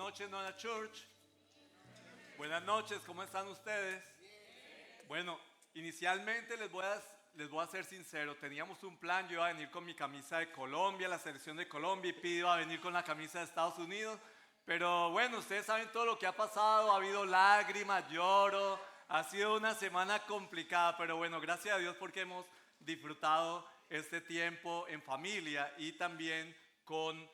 noches, Nona Church. Buenas noches, ¿cómo están ustedes? Bueno, inicialmente les voy a ser sincero. Teníamos un plan, yo iba a venir con mi camisa de Colombia, la selección de Colombia, y Pidi iba a venir con la camisa de Estados Unidos. Pero bueno, ustedes saben todo lo que ha pasado, ha habido lágrimas, lloro, ha sido una semana complicada, pero bueno, gracias a Dios porque hemos disfrutado este tiempo en familia y también con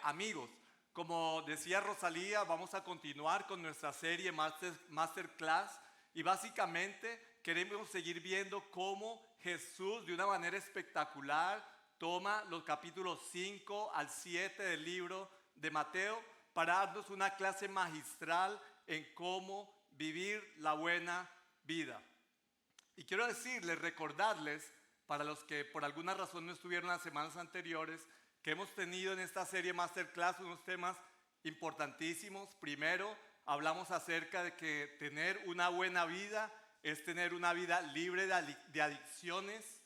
amigos. Como decía Rosalía, vamos a continuar con nuestra serie Masterclass y básicamente queremos seguir viendo cómo Jesús de una manera espectacular toma los capítulos 5 al 7 del libro de Mateo para darnos una clase magistral en cómo vivir la buena vida. Y quiero decirles, recordarles, para los que por alguna razón no estuvieron las semanas anteriores, que hemos tenido en esta serie Masterclass unos temas importantísimos. Primero, hablamos acerca de que tener una buena vida es tener una vida libre de adicciones,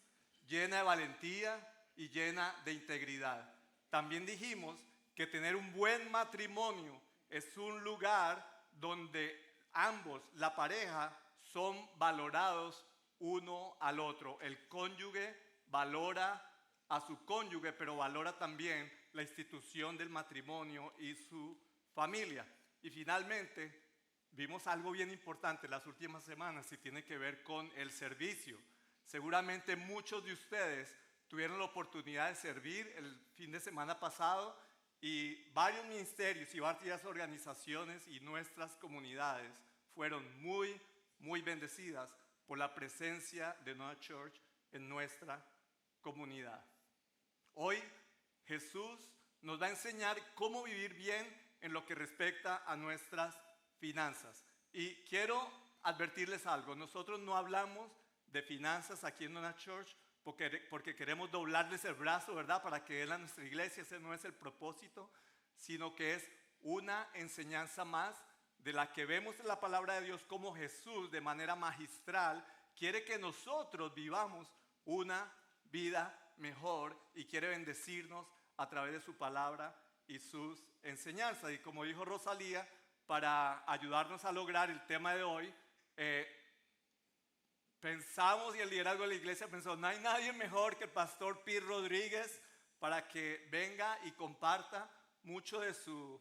llena de valentía y llena de integridad. También dijimos que tener un buen matrimonio es un lugar donde ambos, la pareja, son valorados uno al otro. El cónyuge valora a su cónyuge, pero valora también la institución del matrimonio y su familia. Y finalmente, vimos algo bien importante las últimas semanas y tiene que ver con el servicio. Seguramente muchos de ustedes tuvieron la oportunidad de servir el fin de semana pasado y varios ministerios y varias organizaciones y nuestras comunidades fueron muy, muy bendecidas por la presencia de Nona Church en nuestra comunidad. Hoy Jesús nos va a enseñar cómo vivir bien en lo que respecta a nuestras finanzas. Y quiero advertirles algo, nosotros no hablamos de finanzas aquí en Nona Church porque queremos doblarles el brazo, ¿verdad? Para que den a nuestra iglesia, ese no es el propósito, sino que es una enseñanza más de la que vemos en la palabra de Dios, como Jesús de manera magistral quiere que nosotros vivamos una vida mejor y quiere bendecirnos a través de su palabra y sus enseñanzas. Y como dijo Rosalía, para ayudarnos a lograr el tema de hoy, pensamos, y el liderazgo de la iglesia pensó, no hay nadie mejor que el pastor Pete Rodríguez para que venga y comparta mucho de su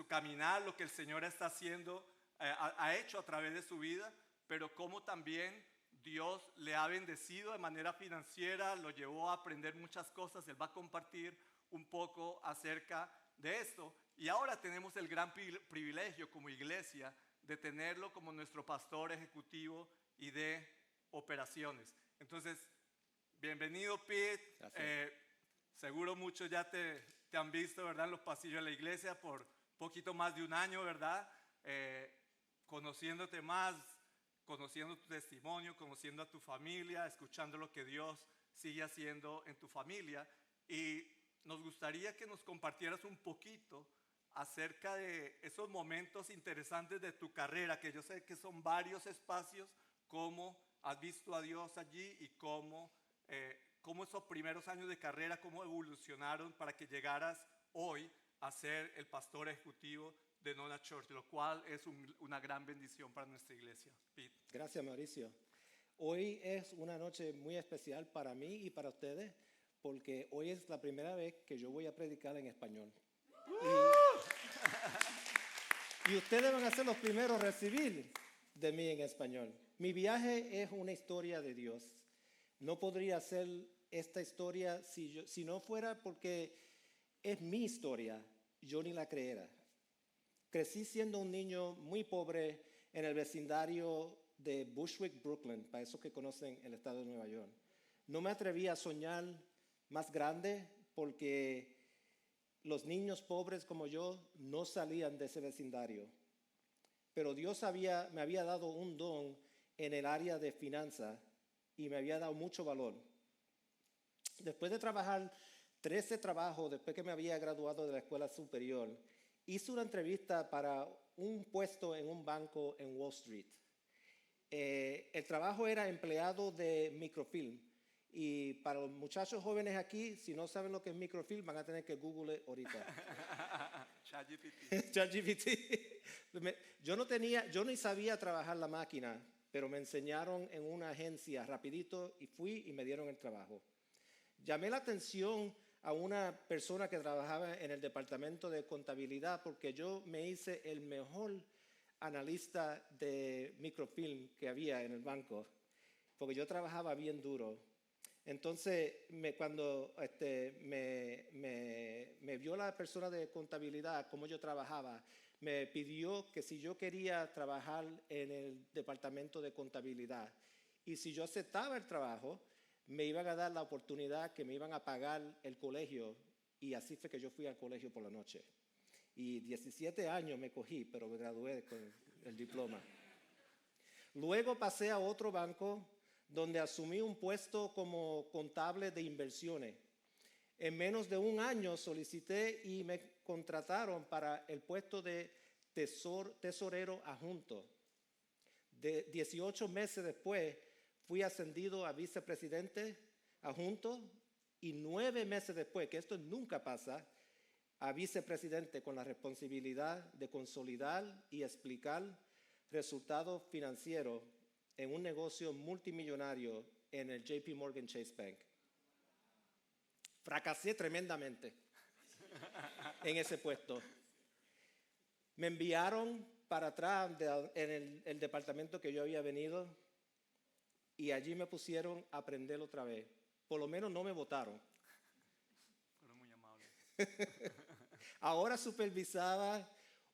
caminar, lo que el Señor está haciendo, ha hecho a través de su vida, pero cómo también Dios le ha bendecido de manera financiera, lo llevó a aprender muchas cosas. Él va a compartir un poco acerca de esto. Y ahora tenemos el gran privilegio como iglesia de tenerlo como nuestro pastor ejecutivo y de operaciones. Entonces, bienvenido, Pete. Seguro muchos ya te han visto, ¿verdad? En los pasillos de la iglesia por poquito más de un año, ¿verdad? Conociéndote más, conociendo tu testimonio, conociendo a tu familia, escuchando lo que Dios sigue haciendo en tu familia. Y nos gustaría que nos compartieras un poquito acerca de esos momentos interesantes de tu carrera, que yo sé que son varios espacios, cómo has visto a Dios allí y cómo esos primeros años de carrera, cómo evolucionaron para que llegaras hoy a ser el pastor ejecutivo de Nona Church, lo cual es una gran bendición para nuestra iglesia. Pete. Gracias, Mauricio. Hoy es una noche muy especial para mí y para ustedes, porque hoy es la primera vez que yo voy a predicar en español. Y ustedes van a ser los primeros a recibir de mí en español. Mi viaje es una historia de Dios. No podría ser esta historia si no fuera porque es mi historia, yo ni la creera. Crecí siendo un niño muy pobre en el vecindario de Bushwick, Brooklyn, para esos que conocen el estado de Nueva York. No me atreví a soñar más grande porque los niños pobres como yo no salían de ese vecindario. Pero Dios me había dado un don en el área de finanzas y me había dado mucho valor. Después de trabajar 13 trabajos, después que me había graduado de la escuela superior, hice una entrevista para un puesto en un banco en Wall Street. El trabajo era empleado de microfilm. Y para los muchachos jóvenes aquí, si no saben lo que es microfilm, van a tener que Google ahorita. ChatGPT. ChatGPT. Yo ni sabía trabajar la máquina, pero me enseñaron en una agencia rapidito y fui y me dieron el trabajo. Llamé la atención a una persona que trabajaba en el departamento de contabilidad porque yo me hice el mejor analista de microfilm que había en el banco, porque yo trabajaba bien duro. Entonces, cuando me vio la persona de contabilidad, cómo yo trabajaba, me pidió que si yo quería trabajar en el departamento de contabilidad y si yo aceptaba el trabajo, me iban a dar la oportunidad que me iban a pagar el colegio, y así fue que yo fui al colegio por la noche. Y 17 años me cogí, pero me gradué con el diploma. Luego pasé a otro banco donde asumí un puesto como contable de inversiones. En menos de un año solicité y me contrataron para el puesto de tesorero adjunto. 18 meses después fui ascendido a vicepresidente adjunto y 9 meses después, que esto nunca pasa, a vicepresidente con la responsabilidad de consolidar y explicar resultados financieros en un negocio multimillonario en el JP Morgan Chase Bank. Fracasé tremendamente en ese puesto. Me enviaron para atrás en el departamento que yo había venido y allí me pusieron a aprender otra vez. Por lo menos no me votaron. Fueron muy amables. Ahora supervisaba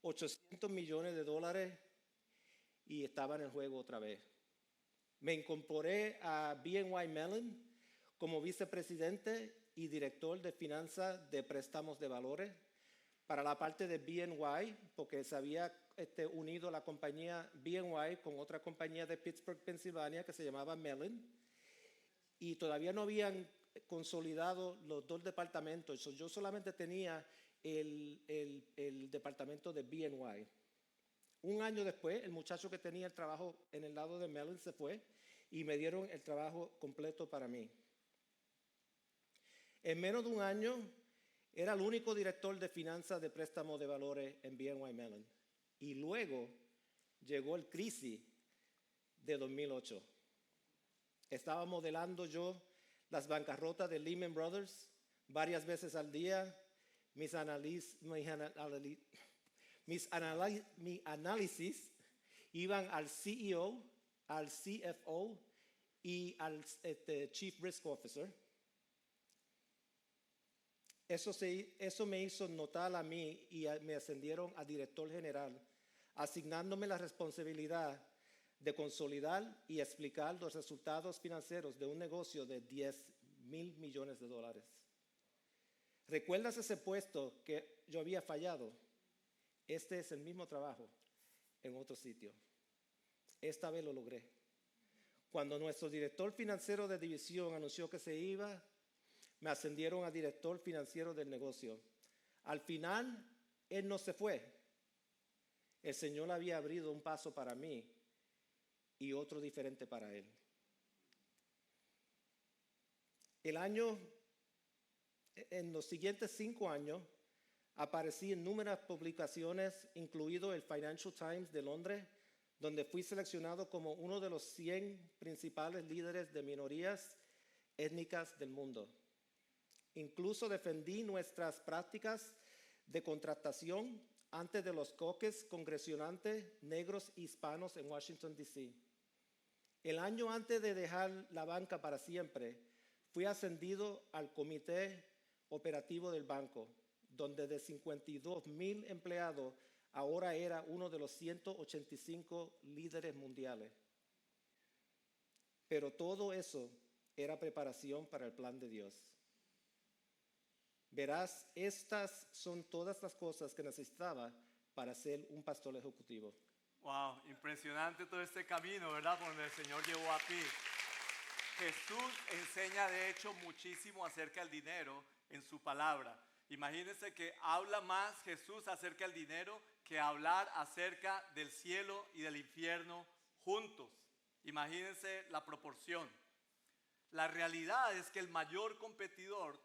800 millones de dólares y estaba en el juego otra vez. Me incorporé a BNY Mellon como vicepresidente y director de finanzas de préstamos de valores para la parte de BNY, porque se había unido la compañía BNY con otra compañía de Pittsburgh, Pensilvania, que se llamaba Mellon, y todavía no habían consolidado los dos departamentos. Yo solamente tenía el departamento de BNY. Un año después, el muchacho que tenía el trabajo en el lado de Mellon se fue y me dieron el trabajo completo para mí. En menos de un año, era el único director de finanzas de préstamos de valores en BNY Mellon. Y luego llegó el crisis de 2008. Estaba modelando yo las bancarrotas de Lehman Brothers varias veces al día. Mi análisis iban al CEO, al CFO y al Chief Risk Officer. Eso me hizo notar a mí y me ascendieron a director general, asignándome la responsabilidad de consolidar y explicar los resultados financieros de un negocio de 10,000 millones de dólares. ¿Recuerdas ese puesto que yo había fallado? Este es el mismo trabajo en otro sitio. Esta vez lo logré. Cuando nuestro director financiero de división anunció que se iba, me ascendieron a director financiero del negocio. Al final, él no se fue. El Señor había abrido un paso para mí y otro diferente para él. En los siguientes 5 años, aparecí en numerosas publicaciones, incluido el Financial Times de Londres, donde fui seleccionado como uno de los 100 principales líderes de minorías étnicas del mundo. Incluso defendí nuestras prácticas de contratación ante de los caucus congresionales negros hispanos en Washington, D.C. El año antes de dejar la banca para siempre, fui ascendido al comité operativo del banco, donde de 52,000 empleados, ahora era uno de los 185 líderes mundiales. Pero todo eso era preparación para el plan de Dios. Verás, estas son todas las cosas que necesitaba para ser un pastor ejecutivo. Wow, impresionante todo este camino, ¿verdad? Por donde el Señor llevó a ti. Jesús enseña de hecho muchísimo acerca del dinero en su palabra. Imagínense que habla más Jesús acerca del dinero que hablar acerca del cielo y del infierno juntos. Imagínense la proporción. La realidad es que el mayor competidor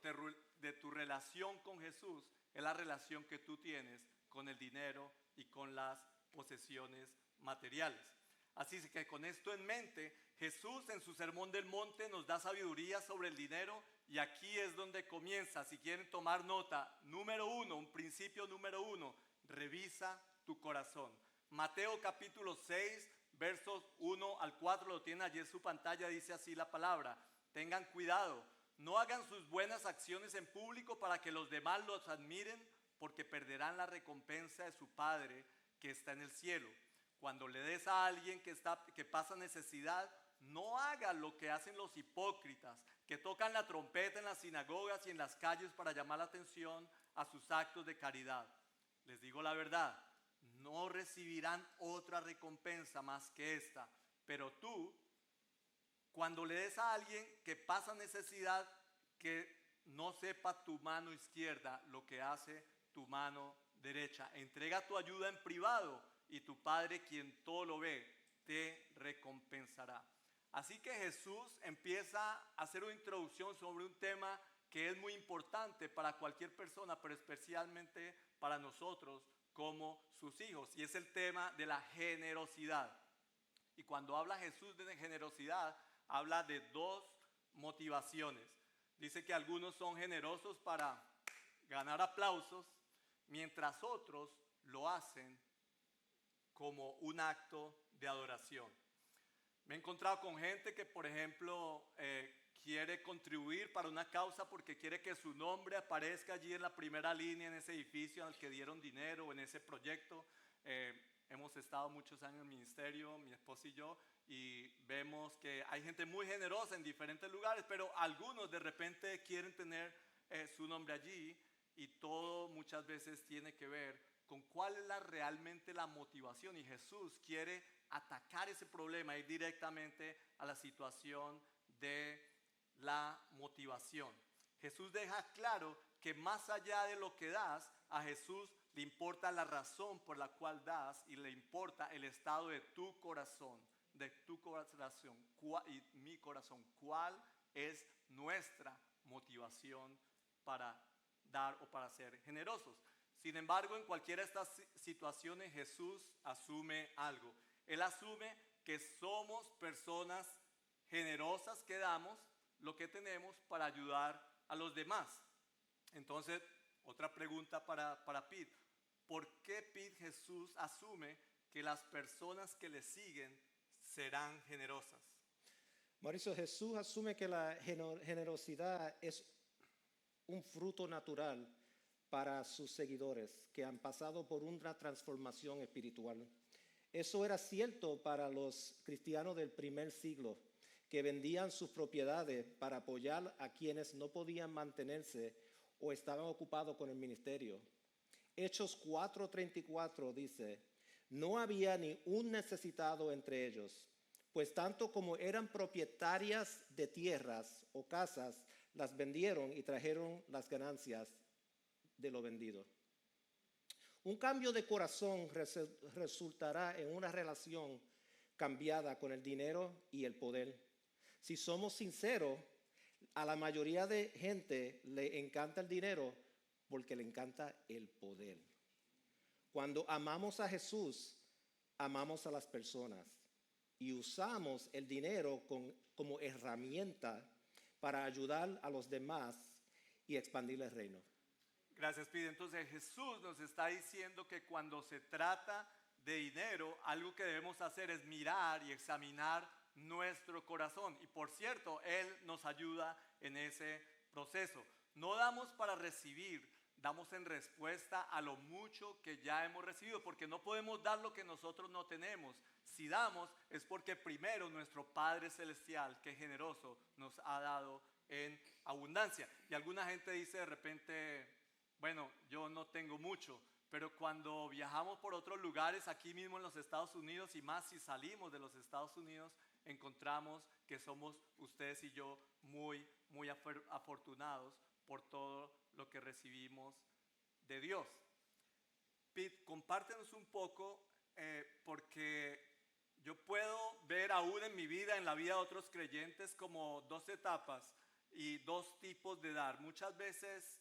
de tu relación con Jesús es la relación que tú tienes con el dinero y con las posesiones materiales. Así que con esto en mente, Jesús en su Sermón del Monte nos da sabiduría sobre el dinero y aquí es donde comienza. Si quieren tomar nota, número 1, un principio número 1, revisa tu corazón. Mateo capítulo 6, versos 1 al 4, lo tienen allí en su pantalla, dice así la palabra. Tengan cuidado, no hagan sus buenas acciones en público para que los demás los admiren, porque perderán la recompensa de su Padre que está en el cielo. Cuando le des a alguien que pasa necesidad, no haga lo que hacen los hipócritas, que tocan la trompeta en las sinagogas y en las calles para llamar la atención a sus actos de caridad. Les digo la verdad, no recibirán otra recompensa más que esta. Pero tú, cuando le des a alguien que pasa necesidad, que no sepa tu mano izquierda lo que hace tu mano derecha. Entrega tu ayuda en privado y tu Padre, quien todo lo ve, te recompensará. Así que Jesús empieza a hacer una introducción sobre un tema que es muy importante para cualquier persona, pero especialmente para nosotros como sus hijos, y es el tema de la generosidad. Y cuando habla Jesús de generosidad, habla de dos motivaciones. Dice que algunos son generosos para ganar aplausos, mientras otros lo hacen como un acto de adoración. Me he encontrado con gente que, por ejemplo, quiere contribuir para una causa porque quiere que su nombre aparezca allí en la primera línea en ese edificio al que dieron dinero, en ese proyecto. Hemos estado muchos años en el ministerio, mi esposa y yo, y vemos que hay gente muy generosa en diferentes lugares, pero algunos de repente quieren tener su nombre allí, y todo muchas veces tiene que ver con cuál es realmente la motivación. Y Jesús quiere atacar ese problema, ir directamente a la situación de la motivación. Jesús deja claro que más allá de lo que das, a Jesús le importa la razón por la cual das y le importa el estado de tu corazón, y mi corazón. ¿Cuál es nuestra motivación para dar o para ser generosos? Sin embargo, en cualquiera de estas situaciones, Jesús asume algo. Él asume que somos personas generosas que damos lo que tenemos para ayudar a los demás. Entonces, otra pregunta para Pete. ¿Por qué Pete Jesús asume que las personas que le siguen serán generosas? Mauricio, Jesús asume que la generosidad es un fruto natural para sus seguidores que han pasado por una transformación espiritual. Eso era cierto para los cristianos del primer siglo, que vendían sus propiedades para apoyar a quienes no podían mantenerse o estaban ocupados con el ministerio. Hechos 4:34 dice, no había ni un necesitado entre ellos, pues tanto como eran propietarias de tierras o casas, las vendieron y trajeron las ganancias de lo vendido. Un cambio de corazón resultará en una relación cambiada con el dinero y el poder. Si somos sinceros, a la mayoría de gente le encanta el dinero porque le encanta el poder. Cuando amamos a Jesús, amamos a las personas y usamos el dinero como herramienta para ayudar a los demás y expandir el reino. Gracias, Pide. Entonces Jesús nos está diciendo que cuando se trata de dinero, algo que debemos hacer es mirar y examinar nuestro corazón. Y por cierto, Él nos ayuda en ese proceso. No damos para recibir, damos en respuesta a lo mucho que ya hemos recibido, porque no podemos dar lo que nosotros no tenemos. Si damos es porque primero nuestro Padre Celestial, que es generoso, nos ha dado en abundancia. Y alguna gente dice de repente, bueno, yo no tengo mucho, pero cuando viajamos por otros lugares, aquí mismo en los Estados Unidos, y más si salimos de los Estados Unidos, encontramos que somos ustedes y yo muy afortunados por todo lo que recibimos de Dios. Pete, compártenos un poco, porque yo puedo ver aún en mi vida, en la vida de otros creyentes, como dos etapas y dos tipos de dar. Muchas veces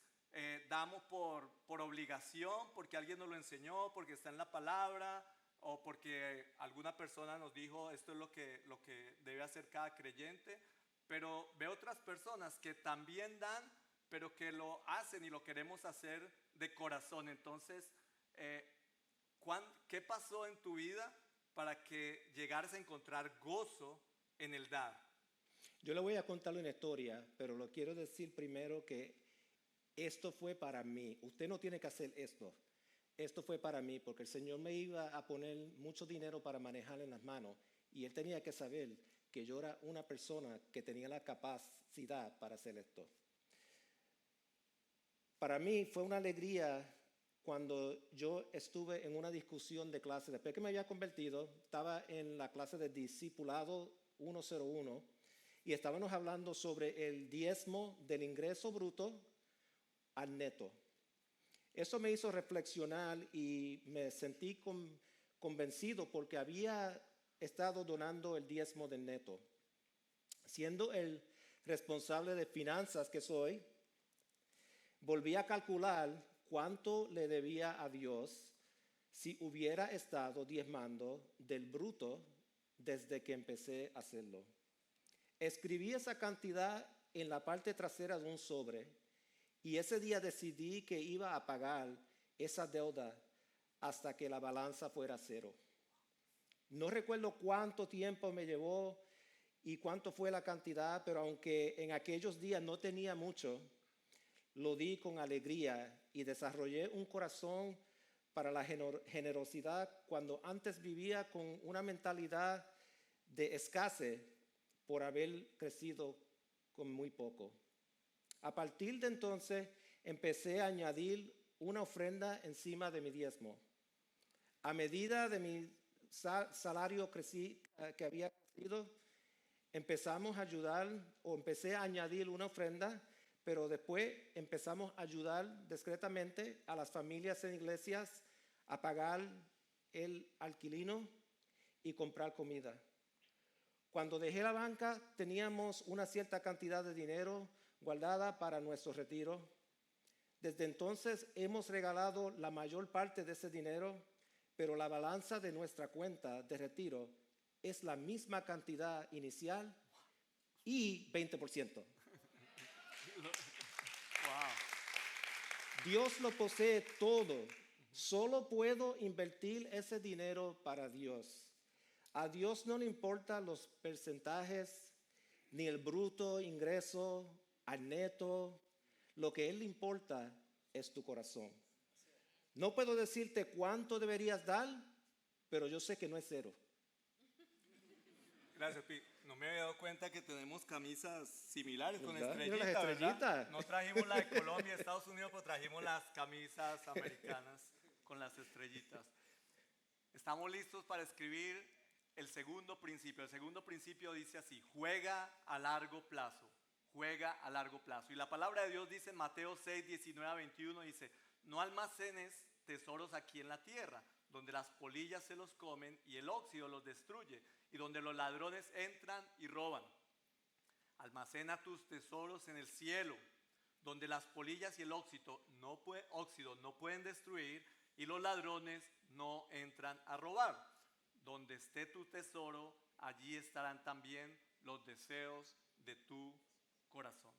damos por obligación, porque alguien nos lo enseñó, porque está en la palabra, o porque alguna persona nos dijo esto es lo que debe hacer cada creyente. Pero veo otras personas que también dan, pero que lo hacen y lo queremos hacer de corazón. Entonces, ¿qué pasó en tu vida para que llegaras a encontrar gozo en el dar? Yo le voy a contar una historia, pero lo quiero decir primero que esto fue para mí. Usted no tiene que hacer esto. Esto fue para mí porque el Señor me iba a poner mucho dinero para manejar en las manos y Él tenía que saber que yo era una persona que tenía la capacidad para hacer esto. Para mí fue una alegría cuando yo estuve en una discusión de clase. Después que me había convertido, estaba en la clase de discipulado 101 y estábamos hablando sobre el diezmo del ingreso bruto al neto. Eso me hizo reflexionar y me sentí convencido porque había estado donando el diezmo del neto. Siendo el responsable de finanzas que soy, volví a calcular cuánto le debía a Dios si hubiera estado diezmando del bruto desde que empecé a hacerlo. Escribí esa cantidad en la parte trasera de un sobre y ese día decidí que iba a pagar esa deuda hasta que la balanza fuera cero. No recuerdo cuánto tiempo me llevó y cuánto fue la cantidad, pero aunque en aquellos días no tenía mucho, lo di con alegría y desarrollé un corazón para la generosidad cuando antes vivía con una mentalidad de escasez por haber crecido con muy poco. A partir de entonces empecé a añadir una ofrenda encima de mi diezmo. A medida de mi salario que había crecido, empecé a añadir una ofrenda, pero después empezamos a ayudar discretamente a las familias en iglesias a pagar el alquilino y comprar comida. Cuando dejé la banca teníamos una cierta cantidad de dinero guardada para nuestro retiro. Desde entonces hemos regalado la mayor parte de ese dinero, pero la balanza de nuestra cuenta de retiro es la misma cantidad inicial y 20%. Wow. Dios lo posee todo. Solo puedo invertir ese dinero para Dios. A Dios no le importan los porcentajes, ni el bruto ingreso, al neto. Lo que a Él le importa es tu corazón. No puedo decirte cuánto deberías dar, pero yo sé que no es cero. Gracias, Pi. No me había dado cuenta que tenemos camisas similares con ¿Verdad? Mira estrellitas, las estrellitas. ¿verdad? No trajimos la de Colombia y Estados Unidos, pero trajimos las camisas americanas con las estrellitas. Estamos listos para escribir el segundo principio. El segundo principio dice así: juega a largo plazo. Juega a largo plazo. Y la palabra de Dios dice en Mateo 6, 19 a 21, dice: no almacenes tesoros aquí en la tierra, donde las polillas se los comen y el óxido los destruye, y donde los ladrones entran y roban. Almacena tus tesoros en el cielo, donde las polillas y el óxido no pueden destruir y los ladrones no entran a robar. Donde esté tu tesoro, allí estarán también los deseos de tu corazón.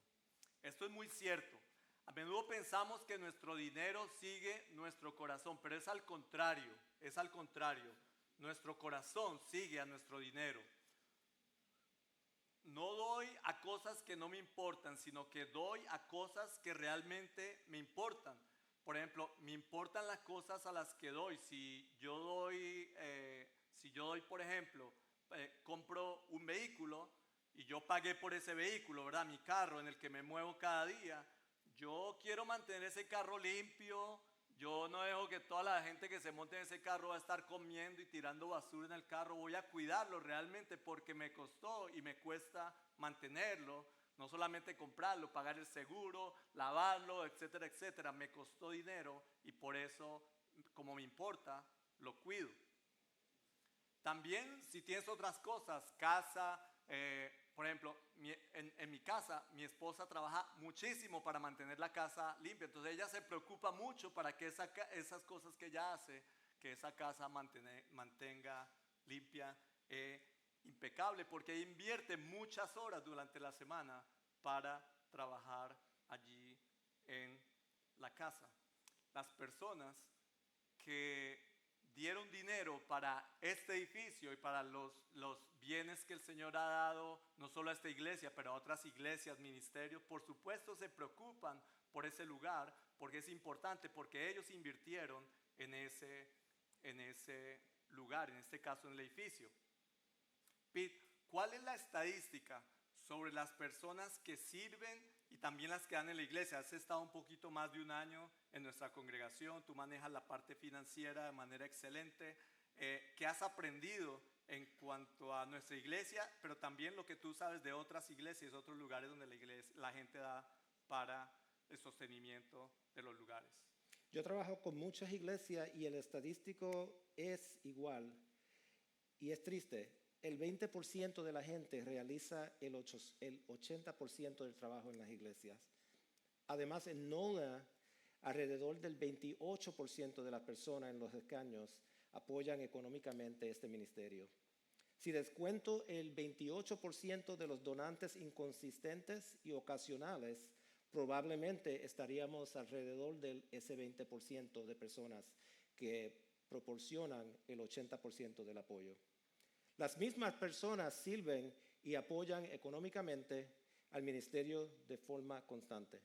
Esto es muy cierto. A menudo pensamos que nuestro dinero sigue nuestro corazón, pero es al contrario, Nuestro corazón sigue a nuestro dinero. No doy a cosas que no me importan, sino que doy a cosas que realmente me importan. Por ejemplo, me importan las cosas a las que doy. Si yo doy, por ejemplo, compro un vehículo y yo pagué por ese vehículo, ¿verdad? Mi carro en el que me muevo cada día. Yo quiero mantener ese carro limpio. Yo no dejo que toda la gente que se monte en ese carro va a estar comiendo y tirando basura en el carro. Voy a cuidarlo realmente porque me costó y me cuesta mantenerlo. No solamente comprarlo, pagar el seguro, lavarlo, etcétera, etcétera. Me costó dinero y por eso, como me importa, lo cuido. También si tienes otras cosas, casa, por ejemplo, en mi casa, mi esposa trabaja muchísimo para mantener la casa limpia. Entonces ella se preocupa mucho para que esas cosas que ella hace, que esa casa mantenga limpia, impecable, porque ella invierte muchas horas durante la semana para trabajar allí en la casa. Las personas que dieron dinero para este edificio y para los bienes que el Señor ha dado, no solo a esta iglesia, pero a otras iglesias, ministerios, por supuesto se preocupan por ese lugar, porque es importante, porque ellos invirtieron en ese lugar, en este caso en el edificio. Pete, ¿cuál es la estadística sobre las personas que sirven y también las que dan en la iglesia? Has estado un poquito más de un año en nuestra congregación, tú manejas la parte financiera de manera excelente. ¿Qué has aprendido en cuanto a nuestra iglesia, pero también lo que tú sabes de otras iglesias, otros lugares donde la gente da para el sostenimiento de los lugares? Yo trabajo con muchas iglesias y el estadístico es igual. Y es triste, el 20% de la gente realiza el 80% del trabajo en las iglesias. Además, en NOLA, alrededor del 28% de las personas en los escaños apoyan económicamente este ministerio. Si descuento el 28% de los donantes inconsistentes y ocasionales, probablemente estaríamos alrededor de ese 20% de personas que proporcionan el 80% del apoyo. Las mismas personas sirven y apoyan económicamente al ministerio de forma constante.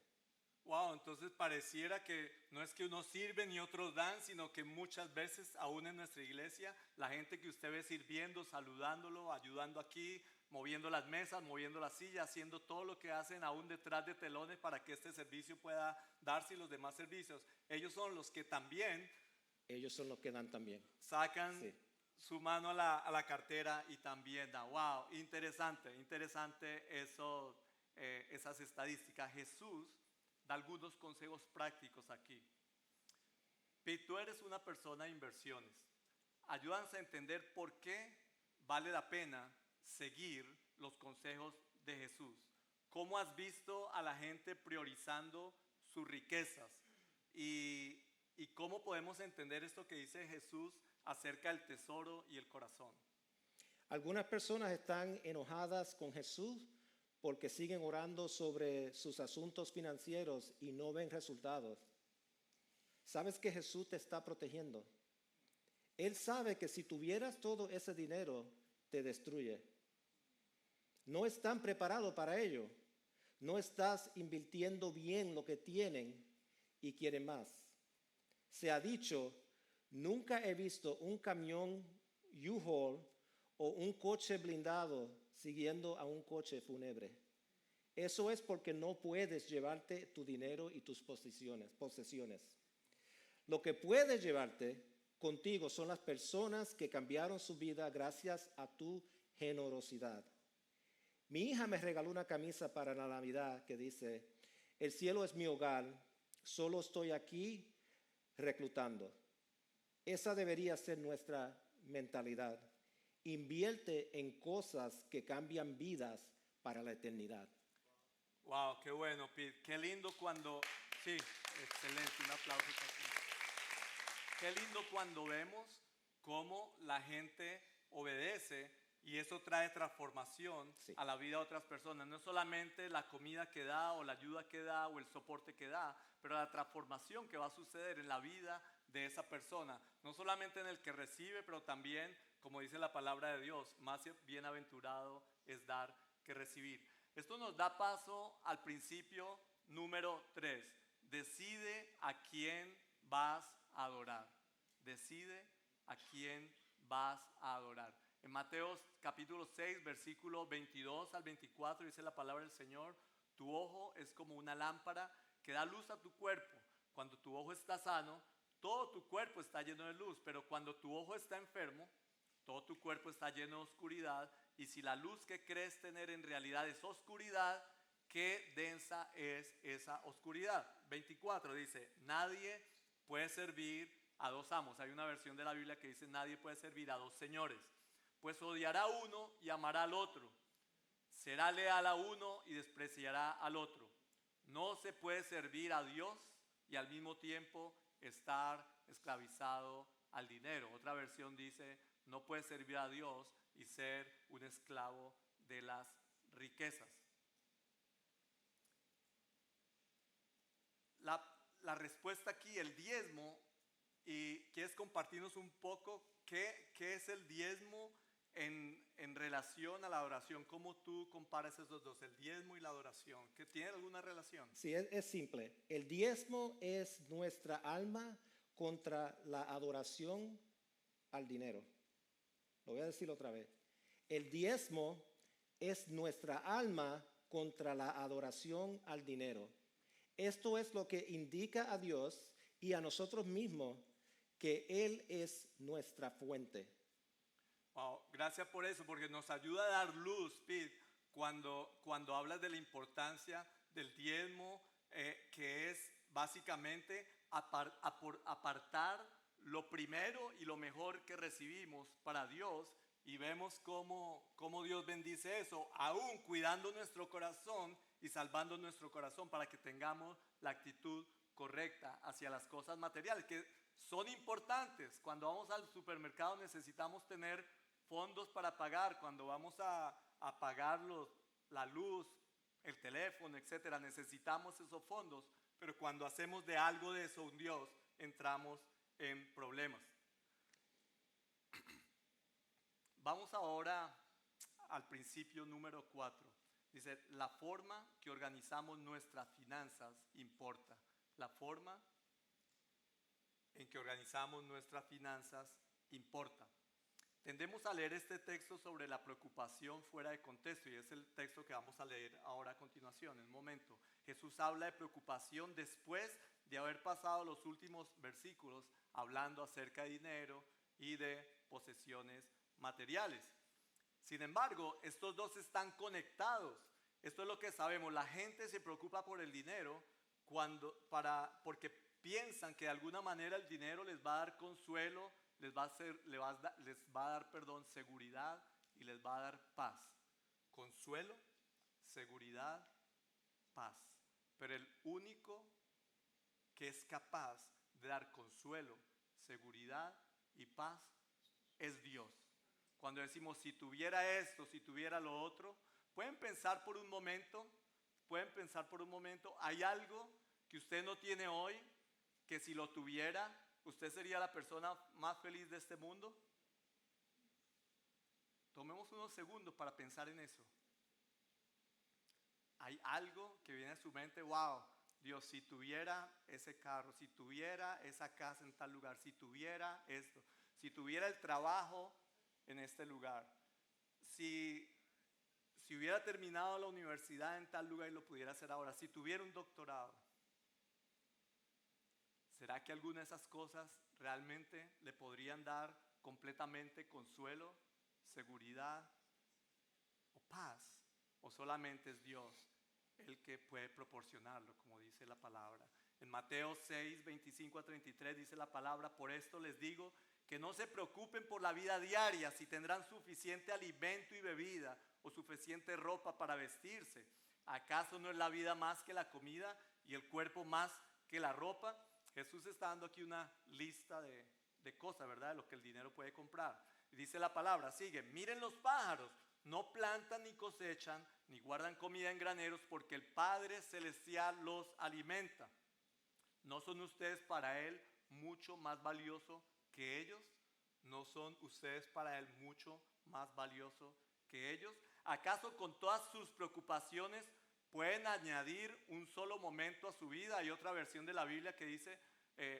Wow, entonces pareciera que no es que unos sirven y otros dan, sino que muchas veces, aún en nuestra iglesia, la gente que usted ve sirviendo, saludándolo, ayudando aquí, moviendo las mesas, moviendo las sillas, haciendo todo lo que hacen aún detrás de telones para que este servicio pueda darse y los demás servicios, ellos son los que también Ellos son los que dan también. sacan Sí. su mano a la cartera y también dan. Wow, interesante eso, esas estadísticas. Jesús da algunos consejos prácticos aquí. Pete, tú eres una persona de inversiones. Ayúdanos a entender por qué vale la pena seguir los consejos de Jesús. ¿Cómo has visto a la gente priorizando sus riquezas? Y cómo podemos entender esto que dice Jesús acerca del tesoro y el corazón. Algunas personas están enojadas con Jesús porque siguen orando sobre sus asuntos financieros y no ven resultados. ¿Sabes que Jesús te está protegiendo? Él sabe que si tuvieras todo ese dinero, te destruye. No están preparados para ello. No estás invirtiendo bien lo que tienen y quieren más. Se ha dicho, nunca he visto un camión U-Haul o un coche blindado siguiendo a un coche fúnebre. Eso es porque no puedes llevarte tu dinero y tus posesiones. Lo que puedes llevarte contigo son las personas que cambiaron su vida gracias a tu generosidad. Mi hija me regaló una camisa para la Navidad que dice, el cielo es mi hogar, solo estoy aquí reclutando. Esa debería ser nuestra mentalidad. Invierte en cosas que cambian vidas para la eternidad. Wow, qué bueno, Pete. Qué lindo cuando... Sí, excelente, un aplauso para ti. Qué lindo cuando vemos cómo la gente obedece y eso trae transformación Sí. a la vida de otras personas. No solamente la comida que da o la ayuda que da o el soporte que da, pero la transformación que va a suceder en la vida de esa persona. No solamente en el que recibe, pero también, como dice la palabra de Dios, más bienaventurado es dar que recibir. Esto nos da paso al principio número 3. Decide a quién vas a adorar. Decide a quién vas a adorar. En Mateo capítulo 6, versículo 22 al 24 dice la palabra del Señor, tu ojo es como una lámpara que da luz a tu cuerpo. Cuando tu ojo está sano, todo tu cuerpo está lleno de luz, pero cuando tu ojo está enfermo, todo tu cuerpo está lleno de oscuridad. Y si la luz que crees tener en realidad es oscuridad, qué densa es esa oscuridad. 24 dice, nadie puede servir a dos amos. Hay una versión de la Biblia que dice, nadie puede servir a dos señores, pues odiará a uno y amará al otro. Será leal a uno y despreciará al otro. No se puede servir a Dios y al mismo tiempo estar esclavizado al dinero. Otra versión dice, no puedes servir a Dios y ser un esclavo de las riquezas. La respuesta aquí, el diezmo, y quieres compartirnos un poco qué es el diezmo en relación a la adoración. ¿Cómo tú comparas esos dos, el diezmo y la adoración? ¿Que tiene alguna relación? Sí, es simple. El diezmo es nuestra alma contra la adoración al dinero. Lo voy a decir otra vez. El diezmo es nuestra alma contra la adoración al dinero. Esto es lo que indica a Dios y a nosotros mismos que Él es nuestra fuente. Wow, gracias por eso, porque nos ayuda a dar luz, Pete, cuando hablas de la importancia del diezmo, que es básicamente apartar lo primero y lo mejor que recibimos para Dios, y vemos cómo Dios bendice eso, aún cuidando nuestro corazón y salvando nuestro corazón para que tengamos la actitud correcta hacia las cosas materiales, que son importantes. Cuando vamos al supermercado necesitamos tener fondos para pagar, cuando vamos a pagar la luz, el teléfono, etcétera, necesitamos esos fondos, pero cuando hacemos de algo de eso un Dios, entramos en problemas. Vamos ahora al principio número 4. Dice, la forma que organizamos nuestras finanzas importa. La forma en que organizamos nuestras finanzas importa. Tendemos a leer este texto sobre la preocupación fuera de contexto, y es el texto que vamos a leer ahora a continuación, en un momento. Jesús habla de preocupación después de haber pasado los últimos versículos hablando acerca de dinero y de posesiones materiales. Sin embargo, estos dos están conectados. Esto es lo que sabemos. La gente se preocupa por el dinero porque piensan que de alguna manera el dinero les va a dar consuelo, les va a dar, seguridad y les va a dar paz. Consuelo, seguridad, paz. Pero el único que es capaz de dar consuelo, seguridad y paz es Dios. Cuando decimos si tuviera esto, si tuviera lo otro, pueden pensar por un momento, hay algo que usted no tiene hoy, que si lo tuviera, ¿usted sería la persona más feliz de este mundo? Tomemos unos segundos para pensar en eso. Hay algo que viene a su mente, wow, Dios, si tuviera ese carro, si tuviera esa casa en tal lugar, si tuviera esto, si tuviera el trabajo en este lugar, si hubiera terminado la universidad en tal lugar y lo pudiera hacer ahora, si tuviera un doctorado. ¿Será que alguna de esas cosas realmente le podrían dar completamente consuelo, seguridad o paz? ¿O solamente es Dios el que puede proporcionarlo, como dice la palabra? En Mateo 6, 25 a 33 dice la palabra, por esto les digo que no se preocupen por la vida diaria, si tendrán suficiente alimento y bebida o suficiente ropa para vestirse. ¿Acaso no es la vida más que la comida y el cuerpo más que la ropa? Jesús está dando aquí una lista de cosas, ¿verdad? De lo que el dinero puede comprar. Y dice la palabra, sigue, miren los pájaros, no plantan ni cosechan, ni guardan comida en graneros, porque el Padre Celestial los alimenta. ¿No son ustedes para Él mucho más valioso que ellos? ¿No son ustedes para Él mucho más valioso que ellos? ¿Acaso con todas sus preocupaciones pueden añadir un solo momento a su vida? Hay otra versión de la Biblia que dice,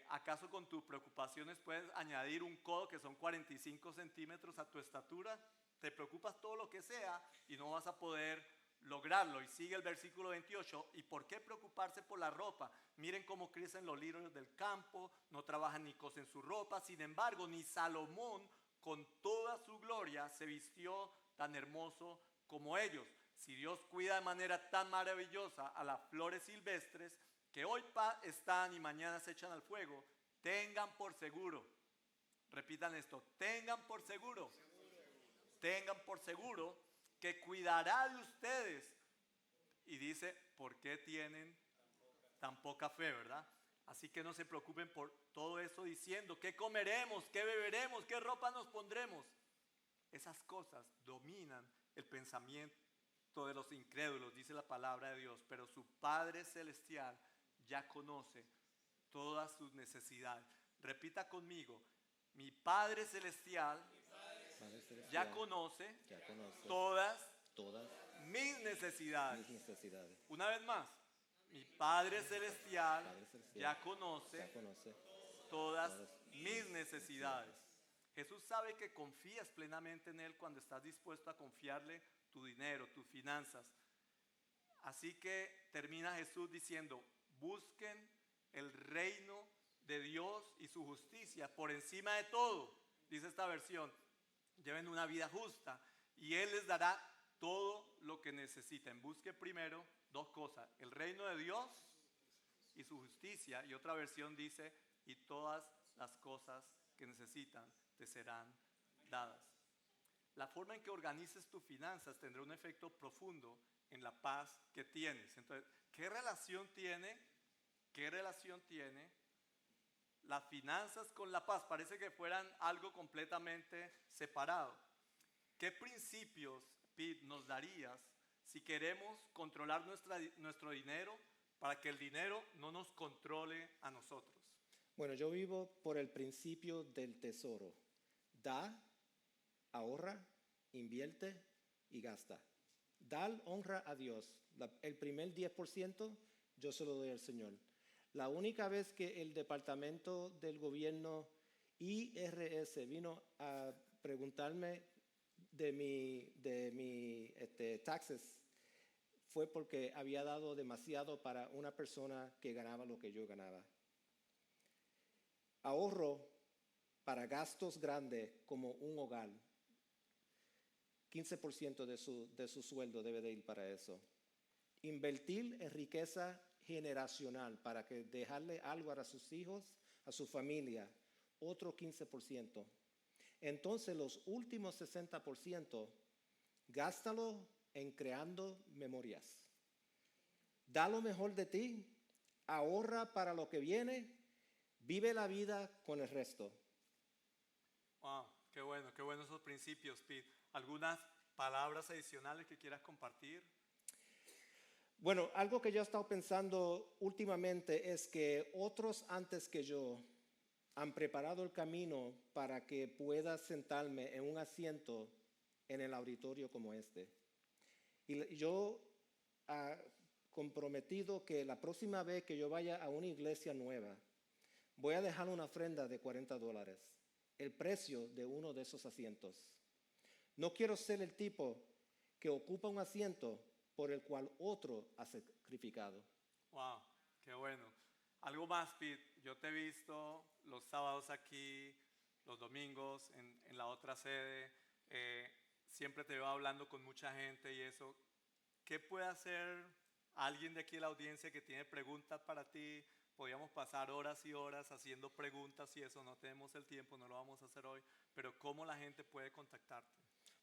¿acaso con tus preocupaciones puedes añadir un codo, que son 45 centímetros, a tu estatura? Te preocupas todo lo que sea y no vas a poder lograrlo. Y sigue el versículo 28, ¿y por qué preocuparse por la ropa? Miren cómo crecen los lirios del campo, no trabajan ni cosen su ropa. Sin embargo, ni Salomón con toda su gloria se vistió tan hermoso como ellos. Si Dios cuida de manera tan maravillosa a las flores silvestres, que hoy están y mañana se echan al fuego, tengan por seguro, repitan esto, tengan por seguro que cuidará de ustedes. Y dice, ¿por qué tienen tan poca fe, verdad? Así que no se preocupen por todo eso diciendo, ¿qué comeremos? ¿Qué beberemos? ¿Qué ropa nos pondremos? Esas cosas dominan el pensamiento de los incrédulos, dice la palabra de Dios, pero su Padre Celestial ya conoce todas sus necesidades. Repita conmigo, mi Padre Celestial Padre Celestial, ya conoce ya conoce todas todas mis necesidades. mis necesidades. Una vez más, mi Padre Celestial Padre Celestial ya conoce ya conoce todas mis necesidades. Jesús sabe que confías plenamente en Él cuando estás dispuesto a confiarle tu dinero, tus finanzas. Así que termina Jesús diciendo, busquen el reino de Dios y su justicia por encima de todo, dice esta versión. Lleven una vida justa y Él les dará todo lo que necesiten. Busque primero dos cosas, el reino de Dios y su justicia. Y otra versión dice, y todas las cosas que necesitan te serán dadas. La forma en que organices tus finanzas tendrá un efecto profundo en la paz que tienes. Entonces, ¿qué relación tiene las finanzas con la paz? Parece que fueran algo completamente separado. ¿Qué principios, Pete, nos darías si queremos controlar nuestro dinero para que el dinero no nos controle a nosotros? Bueno, yo vivo por el principio del tesoro. Da, ahorra, invierte y gasta. Dar honra a Dios. El primer 10% yo se lo doy al Señor. La única vez que el departamento del gobierno IRS vino a preguntarme de mi taxes fue porque había dado demasiado para una persona que ganaba lo que yo ganaba. Ahorro para gastos grandes como un hogar. 15% de su sueldo debe de ir para eso. Invertir en riqueza generacional para que dejarle algo a sus hijos, a su familia, otro 15%. Entonces los últimos 60%, gástalo en creando memorias. Da lo mejor de ti, ahorra para lo que viene, vive la vida con el resto. Wow, qué bueno esos principios, Pete. ¿Algunas palabras adicionales que quieras compartir? Bueno, algo que yo he estado pensando últimamente es que otros antes que yo han preparado el camino para que pueda sentarme en un asiento en el auditorio como este. Y yo comprometido que la próxima vez que yo vaya a una iglesia nueva, voy a dejar una ofrenda de $40, el precio de uno de esos asientos. No quiero ser el tipo que ocupa un asiento por el cual otro ha sacrificado. Wow, qué bueno. Algo más, Pete. Yo te he visto los sábados aquí, los domingos en la otra sede. Siempre te veo hablando con mucha gente y eso. ¿Qué puede hacer alguien de aquí de la audiencia que tiene preguntas para ti? Podríamos pasar horas y horas haciendo preguntas y eso. No tenemos el tiempo, no lo vamos a hacer hoy. Pero ¿cómo la gente puede contactarte?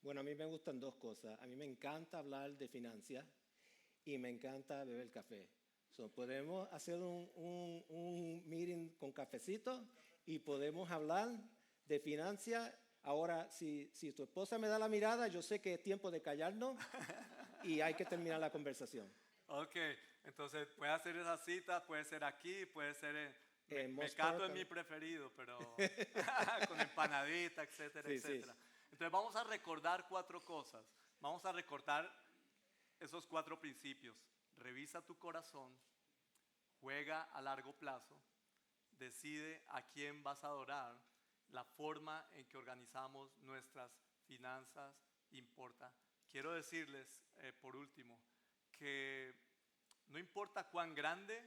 Bueno, a mí me gustan dos cosas. A mí me encanta hablar de finanzas y me encanta beber café. Podemos hacer un meeting con cafecito y podemos hablar de finanzas. Ahora, si tu esposa me da la mirada, yo sé que es tiempo de callarnos y hay que terminar la conversación. Ok, entonces puede hacer esa cita, puede ser aquí, puede ser en Most Mecato Park, es mi preferido, pero con empanadita, etcétera, Sí, etcétera. sí. Entonces vamos a recordar 4 cosas. Vamos a recordar esos 4 principios. Revisa tu corazón, juega a largo plazo, decide a quién vas a adorar, la forma en que organizamos nuestras finanzas importa. Quiero decirles, por último, que no importa cuán grande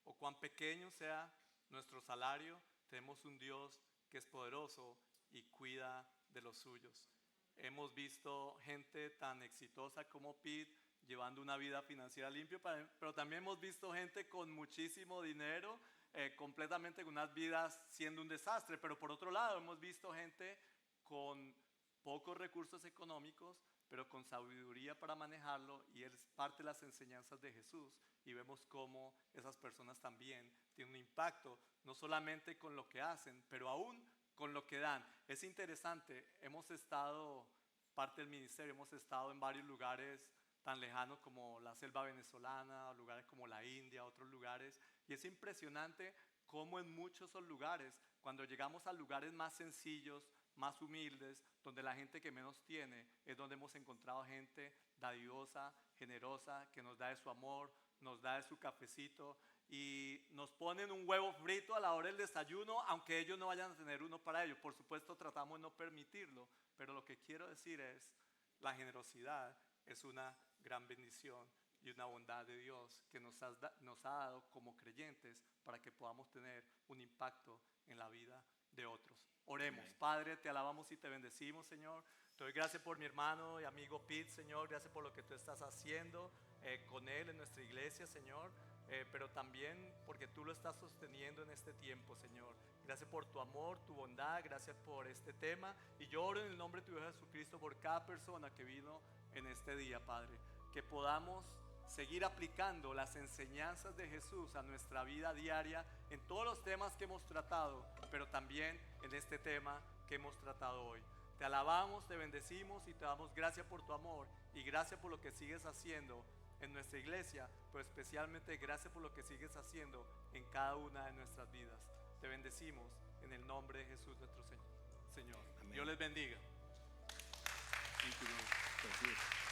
o cuán pequeño sea nuestro salario, tenemos un Dios que es poderoso y cuida de los suyos. Hemos visto gente tan exitosa como Pete llevando una vida financiera limpia, pero también hemos visto gente con muchísimo dinero, completamente con unas vidas siendo un desastre. Pero por otro lado, hemos visto gente con pocos recursos económicos, pero con sabiduría para manejarlo, y es parte de las enseñanzas de Jesús, y vemos cómo esas personas también tienen un impacto, no solamente con lo que hacen, pero aún con lo que dan. Es interesante, hemos estado, parte del ministerio, hemos estado en varios lugares tan lejanos como la selva venezolana, lugares como la India, otros lugares, y es impresionante cómo en muchos de esos lugares, cuando llegamos a lugares más sencillos, más humildes, donde la gente que menos tiene, es donde hemos encontrado gente dadivosa, generosa, que nos da de su amor, nos da de su cafecito y nos ponen un huevo frito a la hora del desayuno, aunque ellos no vayan a tener uno para ellos. Por supuesto, tratamos de no permitirlo, pero lo que quiero decir es, la generosidad es una gran bendición y una bondad de Dios que nos ha dado como creyentes para que podamos tener un impacto en la vida de otros. Oremos. Padre, te alabamos y te bendecimos, Señor. Te doy gracias por mi hermano y amigo Pete, Señor. Gracias por lo que tú estás haciendo con él en nuestra iglesia, Señor. Pero también porque tú lo estás sosteniendo en este tiempo, Señor. Gracias por tu amor, tu bondad, gracias por este tema. Y yo oro en el nombre de tu Hijo Jesucristo por cada persona que vino en este día, Padre. Que podamos seguir aplicando las enseñanzas de Jesús a nuestra vida diaria en todos los temas que hemos tratado, pero también en este tema que hemos tratado hoy. Te alabamos, te bendecimos y te damos gracias por tu amor y gracias por lo que sigues haciendo en nuestra iglesia, pero especialmente gracias por lo que sigues haciendo en cada una de nuestras vidas. Te bendecimos en el nombre de Jesús nuestro Señor. Amén. Dios les bendiga. Thank you, Lord. Thank you.